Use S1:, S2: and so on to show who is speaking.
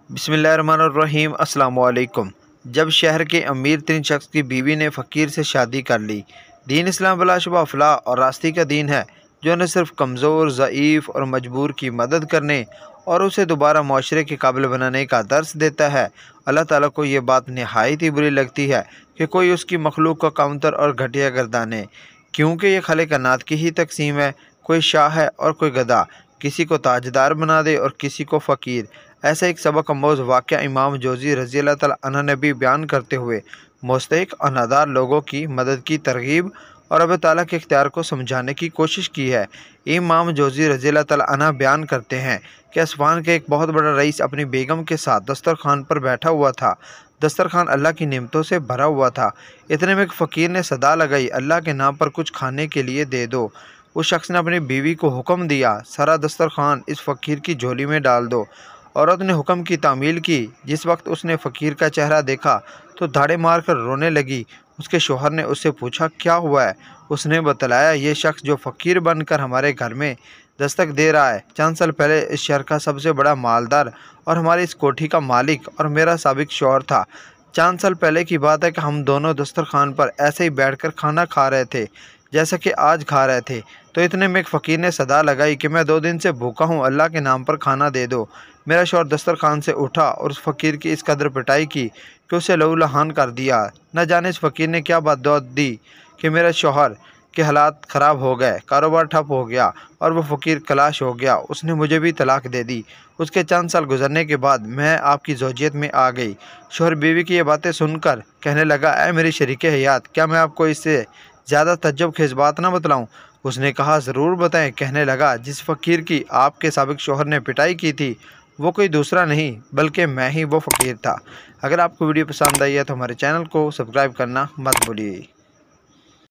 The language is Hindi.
S1: बिस्मिल्लाहिर्रहमानिर्रहीम अस्सलाम वालेकुम। जब शहर के अमीर तरीन शख्स की बीवी ने फ़कीर से शादी कर ली। दीन इस्लाम बिलाशुबा फलाह और रास्ते का दीन है, जो न सिर्फ कमज़ोर, ज़ईफ़ और मजबूर की मदद करने और उसे दोबारा माशरे के काबिल बनाने का दर्स देता है। अल्लाह ताला को ये बात नहायत ही बुरी लगती है कि कोई उसकी मखलूक का काउंटर और घटिया गर्दाने, क्योंकि ये खालिक-कायनात की ही तकसीम है। कोई शाह है और कोई गधा, किसी को ताजदार बना दे और किसी को फ़कीर। ऐसा एक सबक अमोज़ वाक़या इमाम जोज़ी रज़ी अल्लाह तआला अन्हु ने भी बयान करते हुए मुस्तहिक़ और नादार लोगों की मदद की तरग़ीब और रब ताला के इख्तियार को समझाने की कोशिश की है। इमाम जोज़ी रज़ी अल्लाह तआला अन्हु बयान करते हैं कि असफ़ान का एक बहुत बड़ा रईस अपनी बेगम के साथ दस्तरखान पर बैठा हुआ था। दस्तरखान अल्लाह की नेमतों से भरा हुआ था। इतने में एक फ़कीर ने सदा लगाई, अल्लाह के नाम पर कुछ खाने के लिए दे दो। उस शख्स ने अपनी बीवी को हुक्म दिया, सारा दस्तरखान इस फ़कीर की झोली में डाल दो। औरत ने हुक्म की तामील की। जिस वक्त उसने फ़कीर का चेहरा देखा तो धाड़े मार कर रोने लगी। उसके शोहर ने उससे पूछा, क्या हुआ है? उसने बतलाया, ये शख्स जो फ़कीर बनकर हमारे घर में दस्तक दे रहा है, चंद साल पहले इस शहर का सबसे बड़ा मालदार और हमारी इस कोठी का मालिक और मेरा साबिक शौहर था। चंद साल पहले की बात है कि हम दोनों दस्तरखान पर ऐसे ही बैठकर खाना खा रहे थे जैसा कि आज खा रहे थे। तो इतने में एक फ़कीर ने सदा लगाई कि मैं 2 दिन से भूखा हूँ, अल्लाह के नाम पर खाना दे दो। मेरा शौहर दस्तरखान से उठा और उस फ़कीर की इस कदर पिटाई की कि उसे लहू-लहान कर दिया। न जाने इस फ़कीर ने क्या बद्दुआ दी कि मेरे शौहर के हालात ख़राब हो गए, कारोबार ठप हो गया और वह फ़कीर खलास हो गया। उसने मुझे भी तलाक दे दी। उसके चंद साल गुजरने के बाद मैं आपकी ज़ौजियत में आ गई। शौहर बीवी की ये बातें सुनकर कहने लगा, ऐ मेरी शरीके हयात, क्या मैं आपको इससे ज़्यादा तज्जुब-खेज़ बात ना बतलाऊँ? उसने कहा, ज़रूर बताएं। कहने लगा, जिस फ़कीर की आपके साबिक शौहर ने पिटाई की थी, वो कोई दूसरा नहीं बल्कि मैं ही वो फ़कीर था। अगर आपको वीडियो पसंद आई है तो हमारे चैनल को सब्सक्राइब करना मत भूलिए।